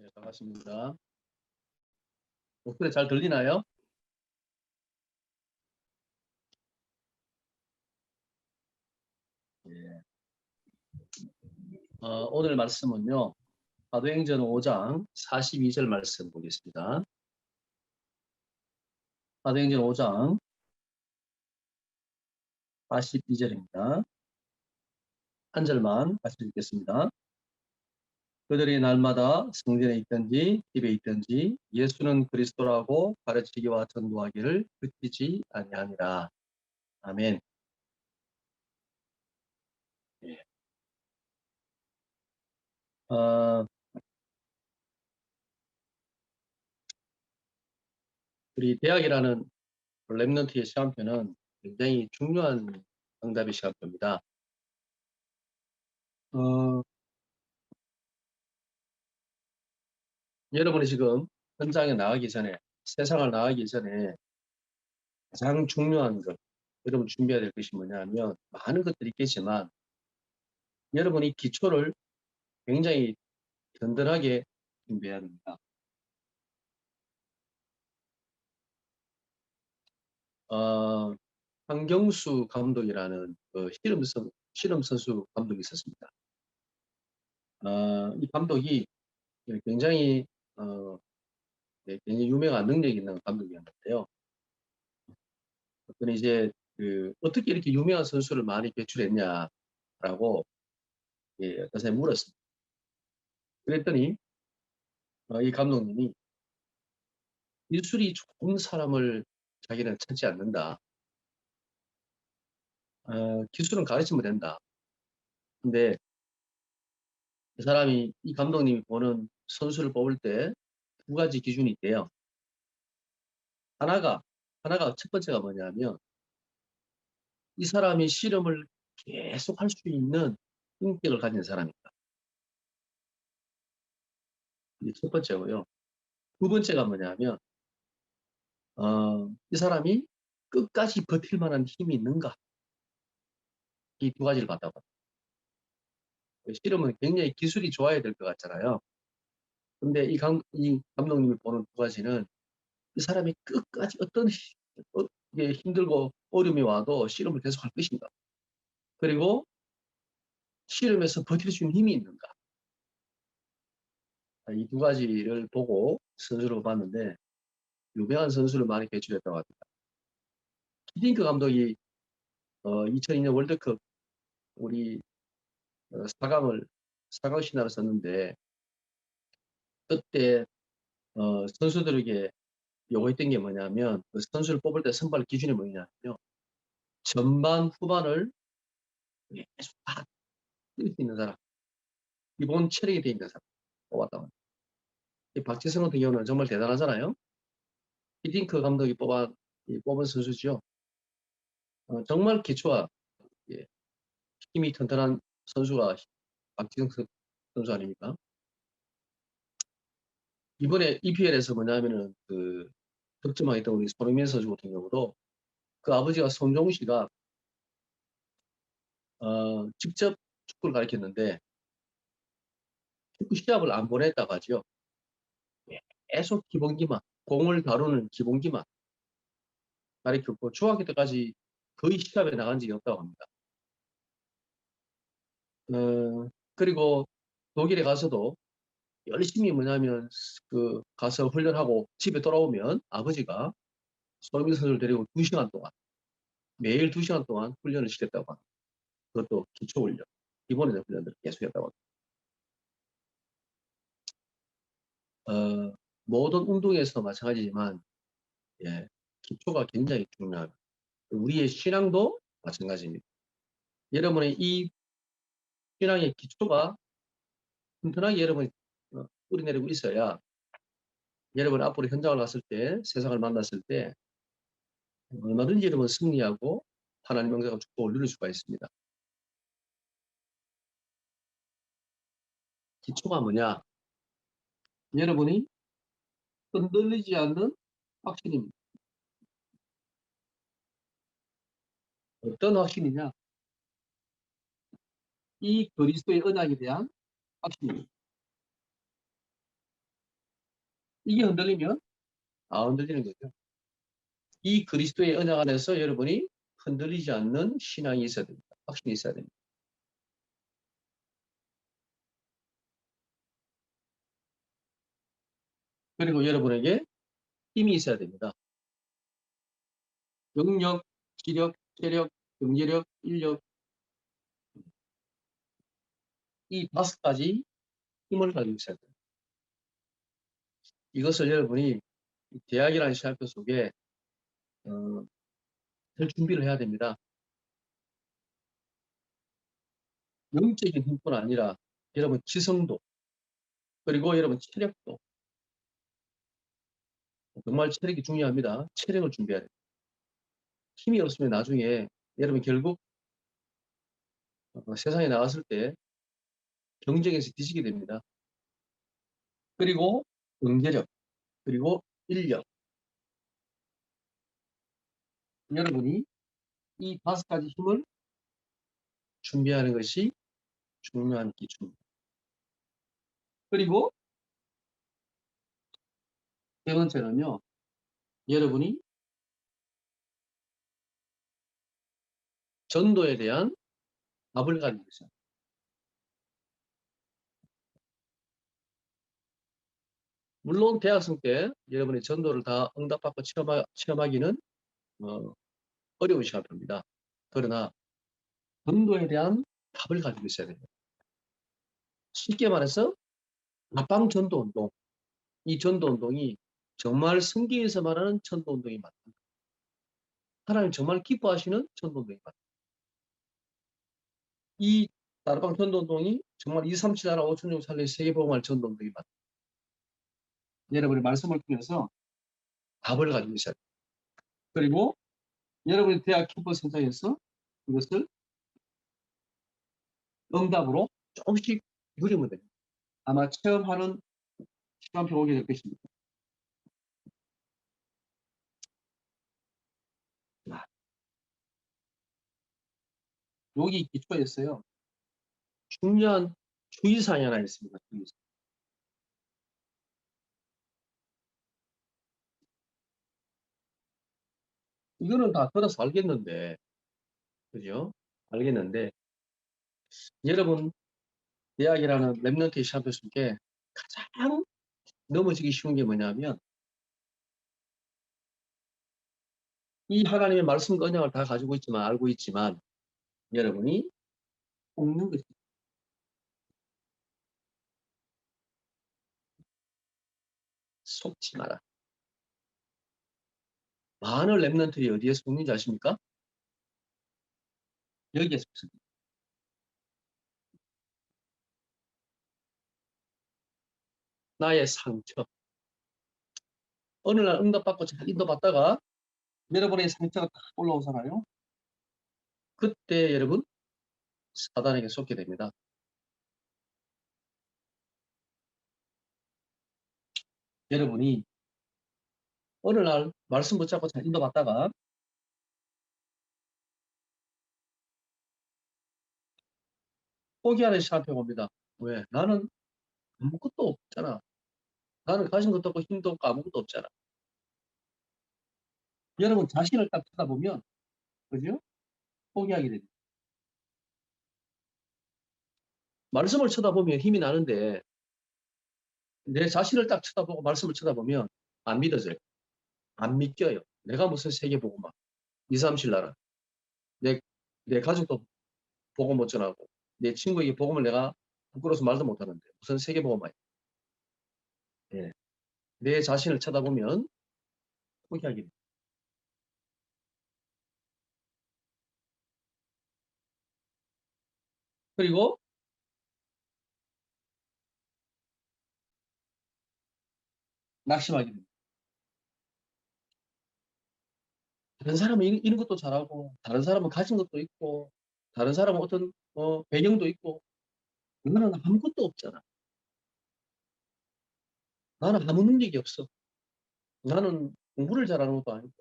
네, 반갑습니다. 목소리 잘 들리나요? 예. 오늘 말씀은요, 사도행전 5장 42절 말씀 보겠습니다. 사도행전 5장 42절입니다. 한 절만 같이 읽겠습니다. 그들이 날마다 성전에 있든지 집에 있든지 예수는 그리스도라고 가르치기와 전도하기를 그치지 아니하니라. 아멘. 예. 어, 우리 대학이라는 랩런트의 시간표는 굉장히 중요한 응답의 시간표입니다. 어, 여러분이 지금 현장에 나가기 전에, 세상을 나가기 전에 가장 중요한 것, 여러분 준비해야 될 것이 뭐냐면, 많은 것들이 있겠지만, 여러분이 기초를 굉장히 든든하게 준비해야 됩니다. 어, 황경수 감독이라는 그 실험 선수 감독이 있었습니다. 이 감독이 굉장히, 어, 굉장히 유명한 능력 있는 감독이었는데요. 그는 이제 어떻게 이렇게 유명한 선수를 많이 배출했냐라고 어떤 사람이 물었습니다. 그랬더니 이 감독님이 기술이 좋은 사람을 자기는 찾지 않는다. 기술은 가르치면 된다. 근데 그 사람이 이 감독님이 보는 선수를 뽑을 때 두 가지 기준이 있대요. 하나가 하나가 첫 번째가 뭐냐면 이 사람이 실험을 계속 할 수 있는 인격을 가진 사람이다. 이게 첫 번째고요. 두 번째가 뭐냐면 이 사람이 끝까지 버틸 만한 힘이 있는가? 이 두 가지를 봤다고 합니다. 실험은 굉장히 기술이 좋아야 될 것 같잖아요. 근데 이 감독님이 보는 두 가지는 이 사람이 끝까지 이게 힘들고 어려움이 와도 실험을 계속 할 것인가. 그리고 실험에서 버틸 수 있는 힘이 있는가. 이 두 가지를 보고 선수를 봤는데 유명한 선수를 많이 배출했다고 합니다. 히딩크 감독이 2002년 월드컵 우리 4강을 신화를 썼는데 그때 선수들에게 요구했던 게 뭐냐면 그 선수를 뽑을 때 선발 기준이 뭐냐면요. 전반 후반을 계속 다 뛸 수 있는 사람, 기본 체력이 돼 있는 사람 뽑았다고 합니다. 박지성 같은 경우는 정말 대단하잖아요. 히딩크 감독이 뽑은 선수죠. 정말 기초와 예, 힘이 튼튼한 선수가 박지성 선수 아닙니까? 이번에 EPL에서 뭐냐면은 득점왕했던 우리 손흥민 선수 같은 경우도 그 아버지가 손종우 씨가 직접 축구를 가르쳤는데 축구 시합을 안 보냈다고 하죠. 계속 기본기만, 공을 다루는 기본기만 가르쳤고 중학교 때까지 거의 시합에 나간 적이 없다고 합니다. 그리고 독일에 가서도 열심히 뭐냐면 가서 훈련하고 집에 돌아오면 아버지가 손흥민 선수를 데리고 2시간 동안 매일 2시간 동안 훈련을 시켰다고 합니다. 그것도 기초 훈련, 기본의 훈련들을 계속했다고 합니다. 모든 운동에서 마찬가지지만 예, 기초가 굉장히 중요합니다. 우리의 신앙도 마찬가지입니다. 여러분의 이 신앙의 기초가 튼튼하게 여러분이 뿌리내리고 있어야 여러분 앞으로 현장을 갔을 때 세상을 만났을 때 얼마든지 여러분 승리하고 하나님 영광과 축복을 누릴 수가 있습니다. 기초가 뭐냐? 여러분이 흔들리지 않는 확신입니다. 어떤 확신이냐? 이 그리스도의 언약에 대한 확신입니다. 이게 흔들리면 흔들리는 거죠. 이 그리스도의 언약 안에서 여러분이 흔들리지 않는 신앙이 있어야 됩니다. 확신이 있어야 됩니다. 그리고 여러분에게 힘이 있어야 됩니다. 영력, 지력, 체력, 경제력, 인력, 이 5가지 힘을 가지고 있어야 돼요. 이것을 여러분이 대학이라는 시간표 속에 될 준비를 해야 됩니다. 영적인 힘뿐 아니라 여러분 지성도, 그리고 여러분 체력도, 정말 체력이 중요합니다. 체력을 준비해야 돼요. 힘이 없으면 나중에 여러분 결국 세상에 나왔을 때 경쟁에서 뒤지게 됩니다. 그리고 경제력, 그리고 인력. 여러분이 이 5가지 힘을 준비하는 것이 중요한 기준입니다. 그리고 세 번째는요, 여러분이 전도에 대한 답을 가지고 있어요. 물론 대학생 때 여러분이 전도를 다 응답받고 체험하기는 어려운 시간입니다. 그러나 전도에 대한 답을 가지고 있어야 됩니다. 쉽게 말해서 앞방 전도 운동, 이 전도 운동이 정말 성경에서 말하는 전도 운동이 맞다. 하나님 정말 기뻐하시는 전도 운동이 맞다. 이 다락방 전도 운동이 정말 237 나라 5천종 살리 세계복음할 전도 운동이 맞다. 여러분의 말씀을 통해서 답을 가지고 있어야 됩니다. 그리고 여러분의 대학 캠퍼스 현장에서 이것을 응답으로 조금씩 누리면 됩니다. 아마 체험하는 시간표 오게 될 것입니다. 여기 기초였어요. 중요한 주의사항이 하나 있습니다. 주의사항. 이거는 다 들어서 알겠는데, 그죠? 알겠는데, 여러분, 대학이라는 랩런트 시험표 속에 가장 넘어지기 쉬운 게 뭐냐면, 이 하나님의 말씀과 언약을 다 가지고 있지만, 알고 있지만, 여러분이 속는 것이 속지 마라. 많은 랩런트들이 어디에 속는지 아십니까? 여기에 속습니다. 나의 상처. 어느 날 응답받고 잘 인도받다가 여러분의 상처가 탁 올라오잖아요. 그때 여러분 사단에게 속게 됩니다. 여러분이 어느 날 말씀 붙잡고 잘 인도받다가 포기하는 시간표 봅니다. 왜? 나는 아무것도 없잖아. 나는 가진 것도 없고 힘도 없고 아무것도 없잖아. 여러분 자신을 딱 쳐다보면, 그죠? 포기하게 됩니다. 말씀을 쳐다보면 힘이 나는데 내 자신을 딱 쳐다보고 말씀을 쳐다보면 안 믿어져요. 안 믿겨요. 내가 무슨 세계복음화, 237 나라, 내, 내 가족도 복음 못 전하고 내 친구에게 복음을 내가 부끄러워서 말도 못하는데 무슨 세계복음화야. 예. 내 자신을 쳐다보면 포기하게 됩니다. 그리고 낙심하게 됩니다. 다른 사람은 이런 것도 잘하고 다른 사람은 가진 것도 있고 다른 사람은 어떤 배경도 있고 나는 아무것도 없잖아. 나는 아무 능력이 없어. 나는 공부를 잘하는 것도 아니고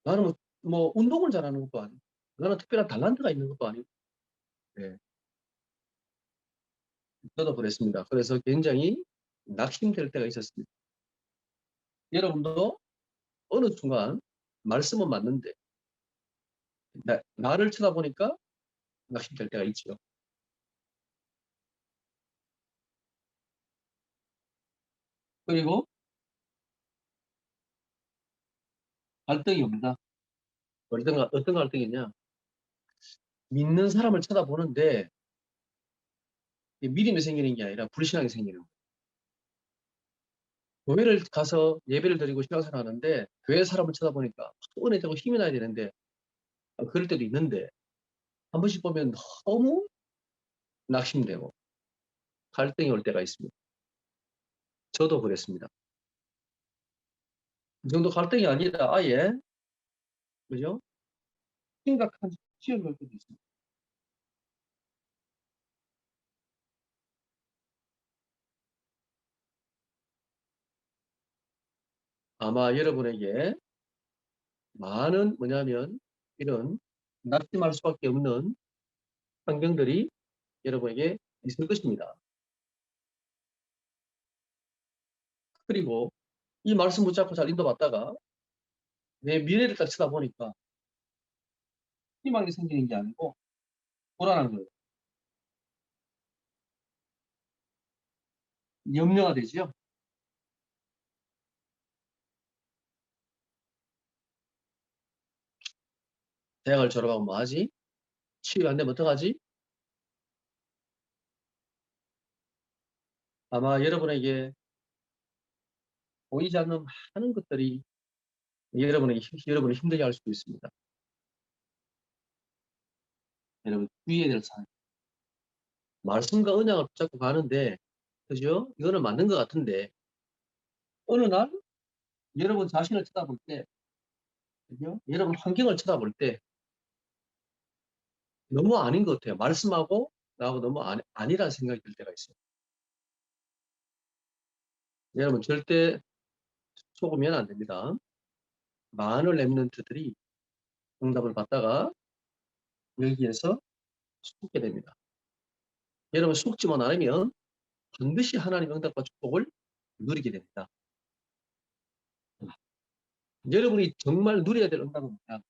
나는 뭐 운동을 잘하는 것도 아니고 나는 특별한 달란트가 있는 것도 아니고. 네, 저도 그랬습니다. 그래서 굉장히 낙심될 때가 있었습니다. 여러분도 어느 순간 말씀은 맞는데 나를 쳐다보니까 낙심될 때가 있죠. 그리고 갈등이 옵니다. 어떤 갈등이냐? 믿는 사람을 쳐다보는데 믿음이 생기는 게 아니라 불신앙이 생기는 거예요. 교회를 가서 예배를 드리고 신앙생활 하는데 교회 사람을 쳐다보니까 은혜되고 힘이 나야 되는데 그럴 때도 있는데 한 번씩 보면 너무 낙심되고 갈등이 올 때가 있습니다. 저도 그랬습니다. 그 정도 갈등이 아니라 아예 그죠? 심각한 시험이 올 때도 있습니다. 아마 여러분에게 많은 뭐냐면 이런 낙심할 수밖에 없는 환경들이 여러분에게 있을 것입니다. 그리고 이 말씀 붙잡고 잘 인도받다가 내 미래를 딱 쳐다보니까 희망이 생기는 게 아니고 불안한 거예요. 염려가 되죠. 대학을 졸업하면 뭐 하지? 취업 안 되면 어떡하지? 아마 여러분에게 보이지 않는 많은 것들이 여러분을 힘들게 할 수도 있습니다. 여러분 주의해야 될 사항. 말씀과 언약을 붙잡고 가는데, 그죠? 이거는 맞는 것 같은데, 어느 날 여러분 자신을 쳐다볼 때, 그죠? 여러분 환경을 쳐다볼 때 너무 아닌 것 같아요. 말씀하고 나하고 너무 아니라는 생각이 들 때가 있어요. 여러분 절대 속으면 안 됩니다. 많은 랩런트들이 응답을 받다가 여기에서 속게 됩니다. 여러분 속지만 않으면 반드시 하나님 응답과 축복을 누리게 됩니다. 여러분이 정말 누려야 될 응답은 뭐냐?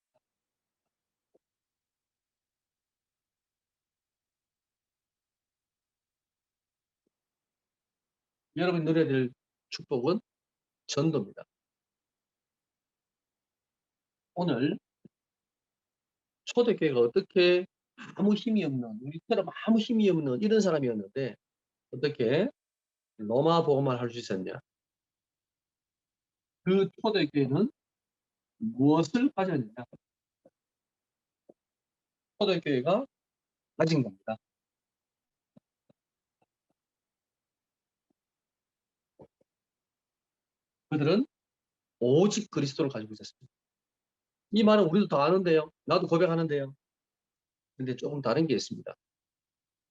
여러분이 누려야 될 축복은 전도입니다. 오늘 초대교회가 어떻게 아무 힘이 없는, 우리처럼 아무 힘이 없는 이런 사람이었는데 어떻게 로마 복음을 할 수 있었냐? 그 초대교회는 무엇을 가졌느냐? 초대교회가 가진 겁니다. 그들은 오직 그리스도를 가지고 있었습니다. 이 말은 우리도 다 아는데요. 나도 고백하는데요. 근데 조금 다른 게 있습니다.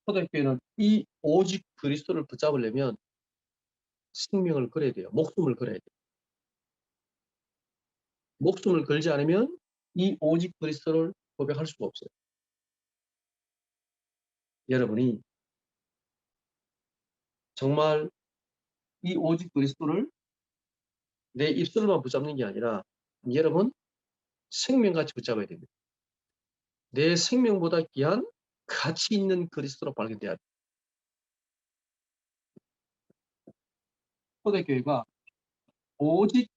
초대교회는 이 오직 그리스도를 붙잡으려면 생명을 걸어야 돼요. 목숨을 걸어야 돼요. 목숨을 걸지 않으면 이 오직 그리스도를 고백할 수가 없어요. 여러분이 정말 이 오직 그리스도를 내 입술로만 붙잡는 게 아니라 여러분 생명같이 붙잡아야 됩니다. 내 생명보다 귀한 가치 있는 그리스도로 발견돼야 돼요. 초대교회가 오직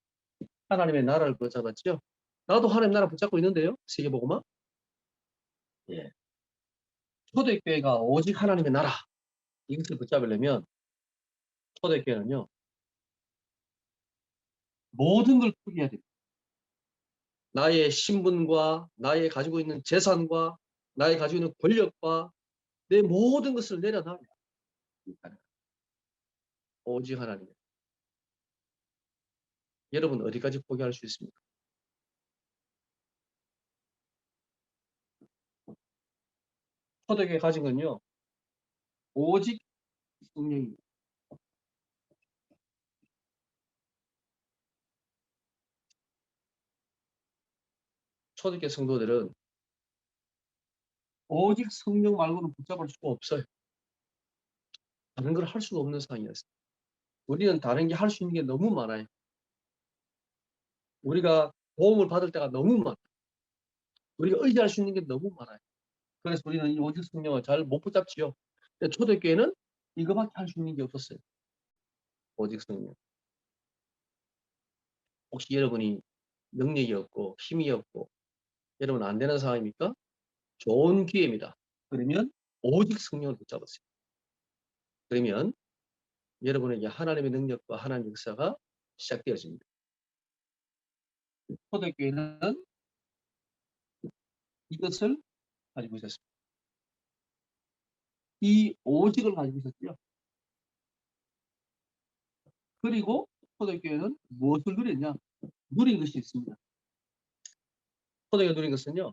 하나님의 나라를 붙잡았죠. 나도 하나님 나라 붙잡고 있는데요. 세계복음화. 예. 초대교회가 오직 하나님의 나라 이것을 붙잡으려면 초대교회는요. 모든 걸 포기해야 됩니다. 나의 신분과 나의 가지고 있는 재산과 나의 가지고 있는 권력과 내 모든 것을 내려놔야 합니다. 오직 하나님. 여러분 어디까지 포기할 수 있습니까? 초대교회 가진 건요. 오직 성령입니다. 초대교회 성도들은 오직 성령 말고는 붙잡을 수가 없어요. 다른 걸 할 수가 없는 상황이었어요. 우리는 다른 게 할 수 있는 게 너무 많아요. 우리가 도움을 받을 때가 너무 많아. 우리가 의지할 수 있는 게 너무 많아요. 그래서 우리는 이 오직 성령을 잘 못 붙잡지요. 근데 초대교회는 이거밖에 할 수 있는 게 없었어요. 오직 성령. 혹시 여러분이 능력이 없고 힘이 없고 여러분 안 되는 상황입니까? 좋은 기회입니다. 그러면 오직 성령을 붙잡으세요. 그러면 여러분에게 하나님의 능력과 하나님의 역사가 시작되어집니다. 초대교회는 이것을 가지고 있었습니다. 이 오직을 가지고 있었죠. 그리고 초대교회는 무엇을 누렸냐? 누린 것이 있습니다. 초대교회 누린 것은요.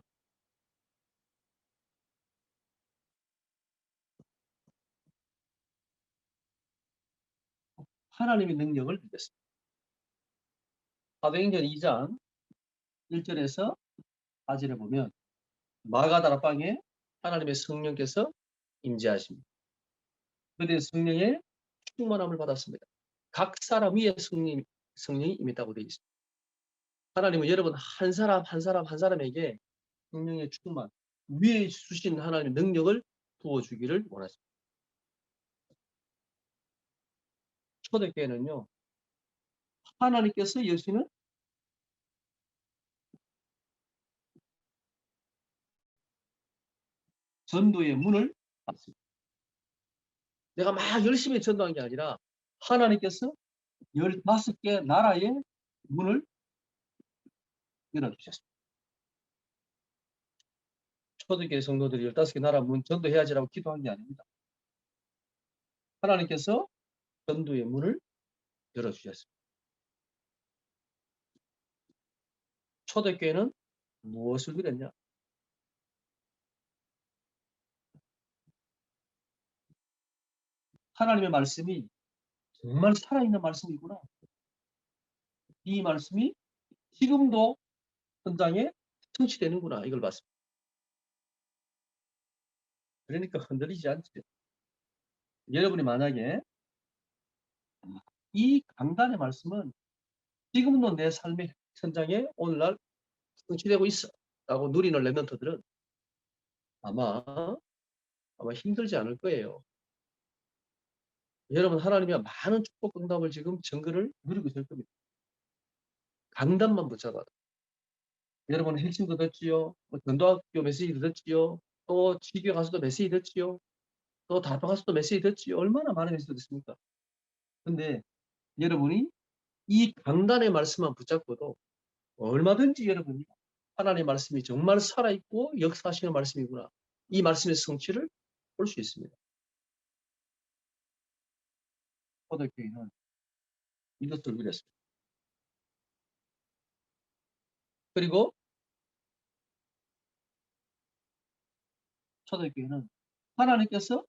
하나님의 능력을 누렸습니다. 사도행전 2장 1절에서 4절에 보면 마가다라 방에 하나님의 성령께서 임재하십니다. 그들의 성령의 충만함을 받았습니다. 각 사람 위에 성령이 임했다고 되어 있습니다. 하나님은 여러분 한 사람 한 사람 한 사람에게 성령의 충만, 위에 주신 하나님의 능력을 부어주기를 원하십니다. 초대교회는요. 하나님께서 여시는 전도의 문을 닫습니다. 내가 막 열심히 전도한 게 아니라 하나님께서 15개 나라의 문을 열어주셨습니다. 초대교회 성도들이 15개 나라 문 전도해야지라고 기도한 게 아닙니다. 하나님께서 전도의 문을 열어주셨습니다. 초대교회는 무엇을 누렸냐? 하나님의 말씀이 정말 살아있는 말씀이구나. 이 말씀이 지금도 현장에 성취되는구나. 이걸 봤습니다. 그러니까 흔들리지 않죠. 여러분이 만약에 이 강단의 말씀은 지금도 내 삶의 현장에 오늘날 성취되고 있어 라고 누리는 랩런트들은 아마 힘들지 않을 거예요. 여러분 하나님의 많은 축복 응답을 지금 증거를 누리고 있을 겁니다. 강단만 붙잡아도. 여러분 핵심도 듣지요. 전도학교 메시지 듣지요. 또 지교회 가서도 메시지 듣지요. 또 다방 가서도 메시지 듣지요. 얼마나 많은 메시지 듣습니까? 근데 여러분이 이 강단의 말씀만 붙잡고도 얼마든지 여러분이 하나님의 말씀이 정말 살아있고 역사하시는 말씀이구나. 이 말씀의 성취를 볼 수 있습니다. 초대교회는 이것을 누렸습니다. 그리고 초대교회는 하나님께서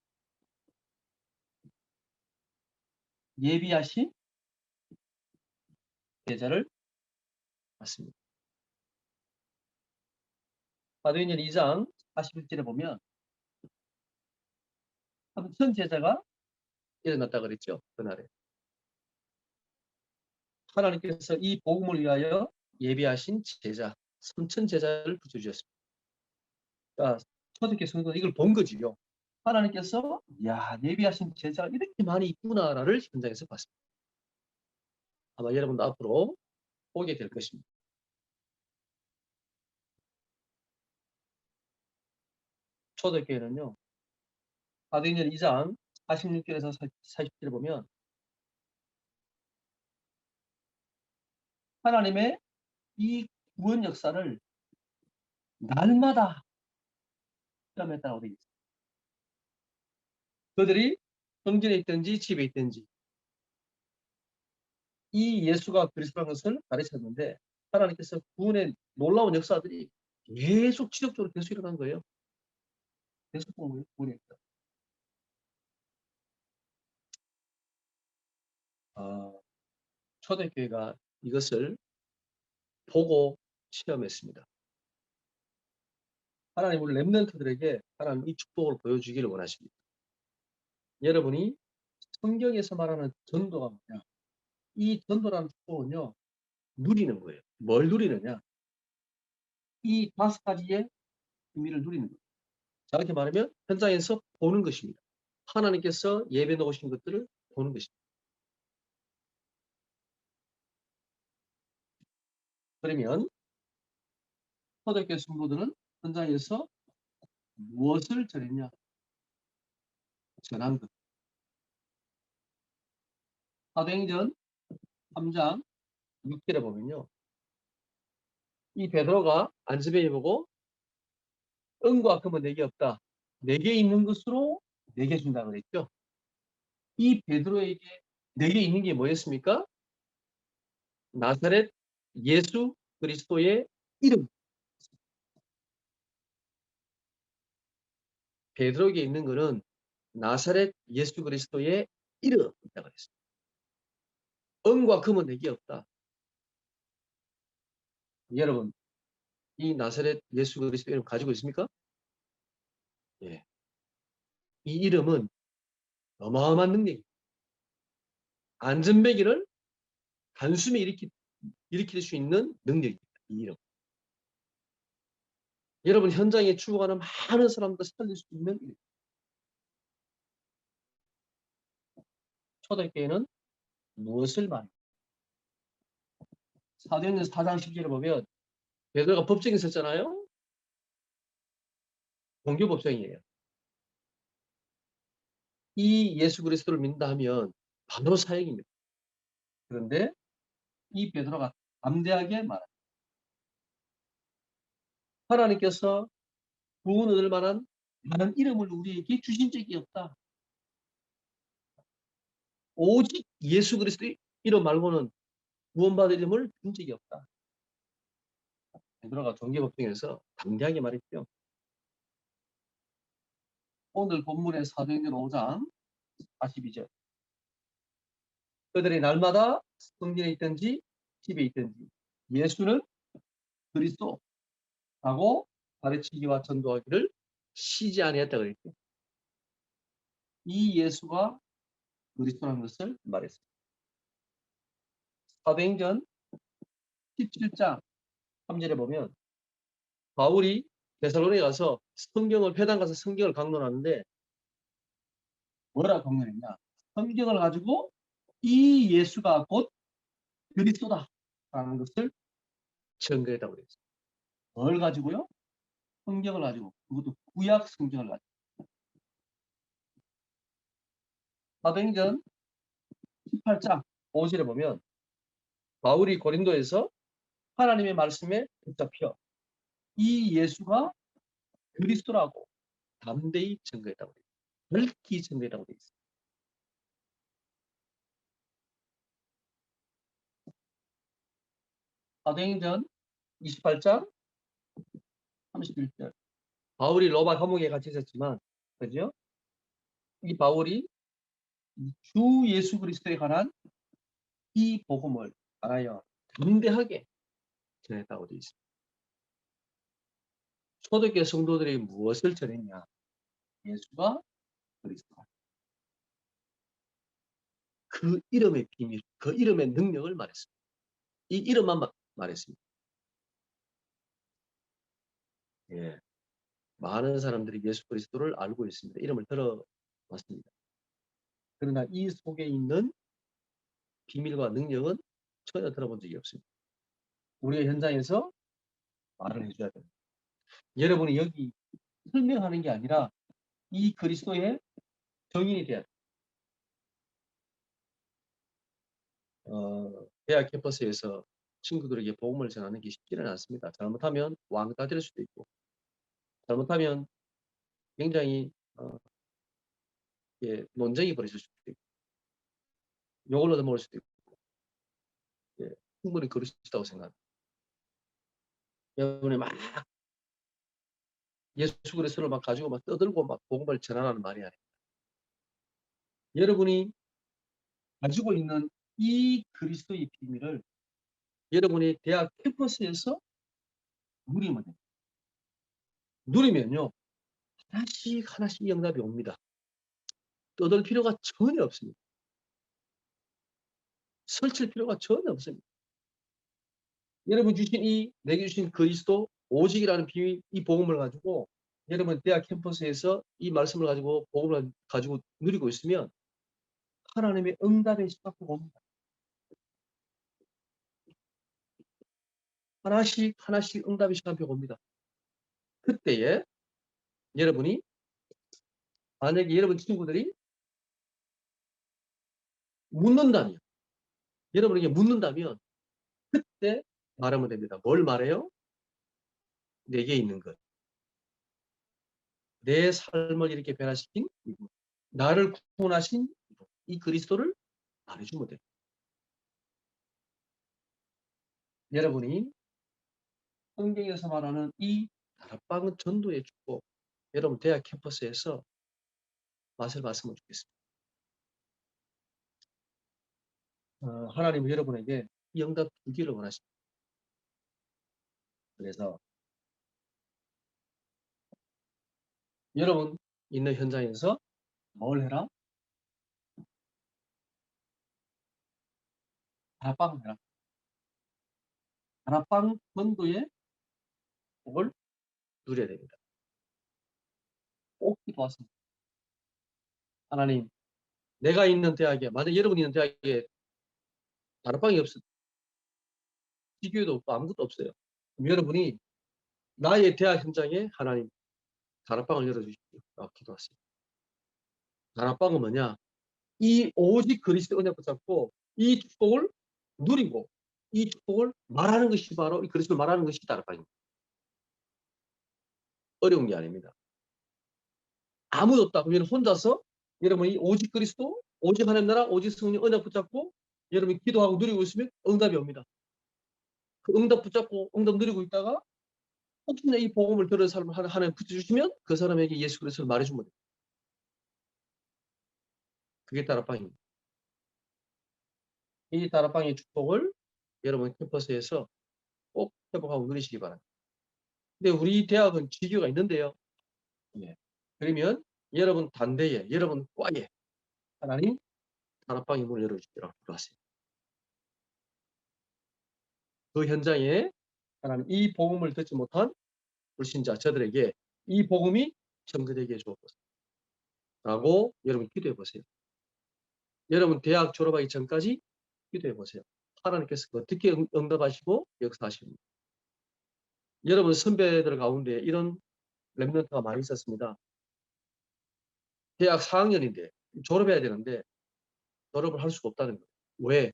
예비하신 제자를 받습니다. 사도행전 2장 41절에 보면 천 제자가 일어났다 그랬죠. 그날에. 하나님께서 이 복음을 위하여 예비하신 제자, 3천 제자를 붙여주셨습니다. 그러니까 초대교회 성도는 이걸 본 거지요. 하나님께서 예비하신 제자가 이렇게 많이 있구나를 현장에서 봤습니다. 아마 여러분도 앞으로 보게 될 것입니다. 초대교회는요. 사도행전 2장 46절에서 40절에 보면 하나님의 이 구원 역사를 날마다 체험했다고 되어 있습니다. 그들이 성전에 있든지 집에 있든지 이 예수가 그리스도라는 것을 가르쳤는데 하나님께서 구원의 놀라운 역사들이 계속 지속적으로 계속 일어난 거예요. 계속 구원의 역사. 초대교회가 이것을 보고 체험했습니다. 하나님 우리 렘넌트들에게 하나님 이 축복을 보여주기를 원하십니다. 여러분이 성경에서 말하는 전도가 뭐냐? 이 전도라는 축복은요. 누리는 거예요. 뭘 누리느냐? 이 5가지의 비밀을 누리는 거예요. 정확히 말하면 현장에서 보는 것입니다. 하나님께서 예배 놓으신 것들을 보는 것입니다. 그러면 초대교회 성도들은 현장에서 무엇을 전했냐? 전한 것. 사도행전 3장 6절에 보면요. 이 베드로가 안수배에 보고 은과 금은 내게 없다. 내게 있는 것으로 내게 준다 그랬죠. 이 베드로에게 내게 있는 게 뭐였습니까? 나사렛 예수 그리스도의 이름. 베드로에게 있는 것은 나사렛 예수 그리스도의 이름이라고 그랬습니다. 은과 금은 내게 없다. 여러분, 이 나사렛 예수 그리스도 이름 가지고 있습니까? 예. 이 이름은 어마어마한 능력입니다. 안전배기를 단숨에 일으킬 수 있는 능력입니다. 이 이름. 여러분 현장에 죽어가는 많은 사람들 살릴 수 있는 이름. 초대교회는 무엇을 말해요? 사도행전 4장 10절에 보면 베드로가 법정에 섰잖아요. 종교법정이에요. 이 예수 그리스도를 믿는다 하면 바로 사형입니다. 그런데 이 베드로가 담대하게 말합니다. 하나님께서 구원 얻을 만한 다른 이름을 우리에게 주신 적이 없다. 오직 예수 그리스도의 이름 말고는 구원받을 이름을 준 적이 없다. 베드로가 종교법정에서 담대하게 말했죠. 오늘 본문의 사도행전 5장 42절. 그들이 날마다 성전에 있든지 집에 있든지 예수는 그리스도라고 가르치기와 전도하기를 쉬지 아니했다 그랬죠. 이 예수가 그리스도라는 것을 말했습니다. 사도행전 17장 3절에 보면 바울이 데살로니가에 가서 회당 가서 성경을 강론하는데 뭐라 강론했냐? 성경을 가지고 이 예수가 곧 그리스도다라는 것을 증거했다고 그랬어요. 뭘 가지고요? 성경을 가지고, 그것도 구약 성경을 가지고. 사도행전 18장 5절에 보면 바울이 고린도에서 하나님의 말씀에 붙잡혀 이 예수가 그리스도라고 담대히 증거했다고 해요. 밝히 증거했다고 되어 있습니다. 사도행전 28장 31절. 바울이 로마 감옥에 갇혀 있었지만, 그죠? 이 바울이 주 예수 그리스도에 관한 이 복음을 알아요. 담대하게 전했다고 되어 있습니다. 초대교회 성도들이 무엇을 전했냐? 예수가 그리스도다. 그 이름의 비밀, 그 이름의 능력을 말했습니다. 이 이름만 말했습니다. 예. 많은 사람들이 예수 그리스도를 알고 있습니다. 이름을 들어봤습니다. 그러나 이 속에 있는 비밀과 능력은 전혀 들어본 적이 없습니다. 우리가 현장에서 말을 해줘야 됩니다. 여러분이 여기 설명하는 게 아니라 이 그리스도의 정인이 돼야 돼요. 대학 캠퍼스에서 친구들에게 복음을 전하는 게 쉽지는 않습니다. 잘못하면 왕따 될 수도 있고, 잘못하면 굉장히 논쟁이 벌어질 수도 있고, 욕을 얻어먹을 수도 있고, 예, 충분히 그럴 수 있다고 생각합니다. 여러분이 막 예수 그리스도를 막 가지고 막 떠들고 막 복음을 전하라는 말이 아니에요. 여러분이 가지고 있는 이 그리스도의 비밀을 여러분이 대학 캠퍼스에서 누리면 돼요. 누리면요, 하나씩 하나씩 응답이 옵니다. 떠들 필요가 전혀 없습니다. 설칠 필요가 전혀 없습니다. 여러분 주신 내게 주신 그리스도 오직이라는 비밀, 이 복음을 가지고 여러분 대학 캠퍼스에서 이 말씀을 가지고 복음을 가지고 누리고 있으면 하나님의 응답의 시각도 옵니다. 하나씩 하나씩 응답의 시간표가 옵니다. 그때에 여러분이 만약에 여러분 친구들이 묻는다면, 여러분에게 묻는다면 그때 말하면 됩니다. 뭘 말해요? 내게 있는 것. 내 삶을 이렇게 변화시킨 이분. 나를 구원하신 이분. 이 그리스도를 말해주면 돼요. 여러분이 성경에서 말하는 이 다락방 전도의 축복, 여러분 대학 캠퍼스에서 맛을 봤으면 좋겠습니다. 하나님은 여러분에게 이 응답 주기를 원하십니다. 그래서 여러분 있는 현장에서 뭘 해라? 다락방을 해라. 다락방 전도의 복을 누려야 됩니다. 꼭 기도하십니다. 하나님, 내가 있는 대학에, 만약 여러분이 있는 대학에 다락방이 없어, 지교도 없고 아무것도 없어요. 그럼 여러분이 나의 대학 현장에 하나님 다락방을 열어주십시오. 기도하십니다. 다락방은 뭐냐? 이 오직 그리스도 언약 붙잡고 이 축복을 누리고 이 축복을 말하는 것이 바로 이 그리스도를 말하는 것이 다락방입니다. 어려운 게 아닙니다. 아무도 없다. 그러면 혼자서 여러분이 오직 그리스도, 오직 하나님 나라, 오직 성령 언약 붙잡고 여러분이 기도하고 누리고 있으면 응답이 옵니다. 그 응답 붙잡고 응답 누리고 있다가 혹시나 이 복음을 들은 사람을 하나님 붙여주시면 그 사람에게 예수 그리스도를 말해주면 돼요. 그게 다락방입니다. 이 다락방의 축복을 여러분 캠퍼스에서 꼭 회복하고 누리시기 바랍니다. 근데 우리 대학은 지교가 있는데요. 예. 그러면 여러분 단대에, 여러분 과에 하나님 다락방의 문을 열어주시라고 기도하세요. 그 현장에 하나님 이 복음을 듣지 못한 불신자 저들에게 이 복음이 전개되게 해주옵소서 라고 여러분 기도해 보세요. 여러분 대학 졸업하기 전까지 기도해 보세요. 하나님께서 어떻게 응답하시고 역사하십니까? 여러분 선배들 가운데 이런 렘넌트가 많이 있었습니다. 대학 4학년인데 졸업해야 되는데 졸업을 할 수가 없다는 거예요. 왜?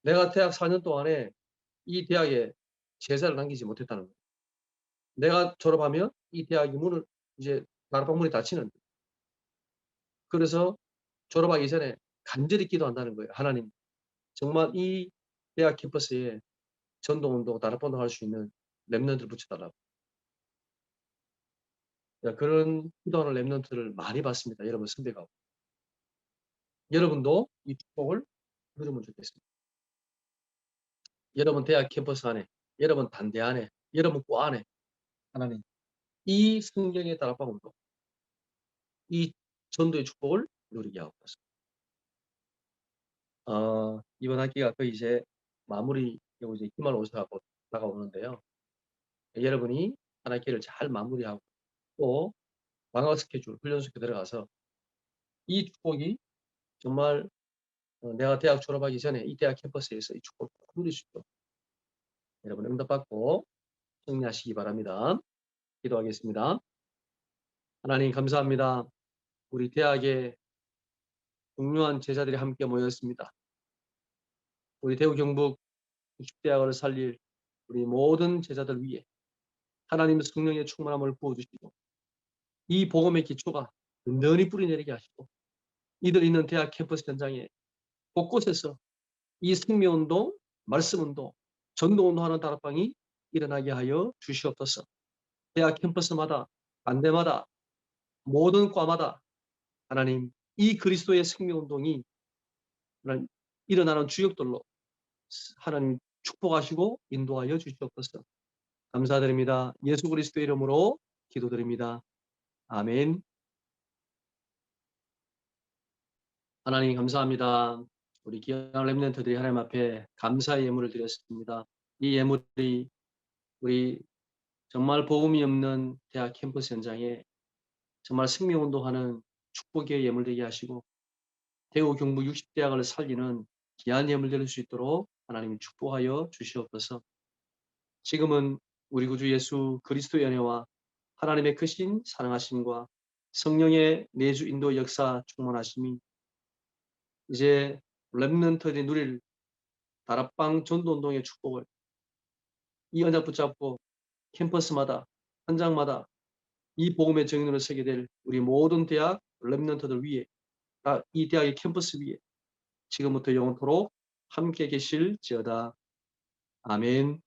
내가 대학 4년 동안에 이 대학에 제사를 남기지 못했다는 거예요. 내가 졸업하면 이 대학의 문을 이제 다락방 문이 닫히는 거예요. 그래서 졸업하기 전에 간절히 기도한다는 거예요. 하나님, 정말 이 대학 캠퍼스에 전도운동, 다락방도 할 수 있는 렘넌트를 붙여달라고. 그런 기도하는 렘넌트를 많이 봤습니다. 여러분 선배가. 여러분도 이 축복을 누리면 좋겠습니다. 여러분 대학 캠퍼스 안에, 여러분 단대 안에, 여러분 과 안에 하나님 이 성경의 다락방 운동, 이 전도의 축복을 누리게 하고 있습니다. 이번 학기가 거의 이제 마무리, 이제 기말고사하고 다가오는데요. 여러분이 한 학기를 잘 마무리하고 또 방학 스케줄, 훈련 스케줄 들어가서 이 축복이 정말 내가 대학 졸업하기 전에 이 대학 캠퍼스에서 이 축복을 누릴 수 있도록 여러분 응답받고 승리하시기 바랍니다. 기도하겠습니다. 하나님 감사합니다. 우리 대학에 중요한 제자들이 함께 모였습니다. 우리 대구 경북 국립대학을 살릴 우리 모든 제자들 위해 하나님의 성령의 충만함을 부어주시고 이 복음의 기초가 든든히 뿌리내리게 하시고 이들 있는 대학 캠퍼스 현장에 곳곳에서 이 생명운동, 말씀운동, 전도운동하는 다락방이 일어나게 하여 주시옵소서. 대학 캠퍼스마다, 반대마다, 모든 과마다 하나님 이 그리스도의 생명운동이 일어나는 주역들로 하나님 축복하시고 인도하여 주시옵소서. 감사드립니다. 예수 그리스도의 이름으로 기도드립니다. 아멘. 하나님 감사합니다. 우리 귀한 렘넌트들이 하나님 앞에 감사의 예물을 드렸습니다. 이 예물이 우리 정말 복음이 없는 대학 캠퍼스 현장에 정말 생명운동하는 축복의 예물 되게 하시고 대우 경북 60대학을 살리는 귀한 예물 될 수 있도록 하나님이 축복하여 주시옵소서. 지금은 우리 구주 예수 그리스도의 은혜와 하나님의 크신 사랑하심과 성령의 내주 인도 역사 충만하심이 이제 렘넌트들이 누릴 다락방 전도운동의 축복을 이 언약 붙잡고 캠퍼스마다 현장마다 이 복음의 증인으로 서게 될 우리 모든 대학 렘넌트들 위에 이 대학의 캠퍼스 위에 지금부터 영원토록 함께 계실지어다. 아멘.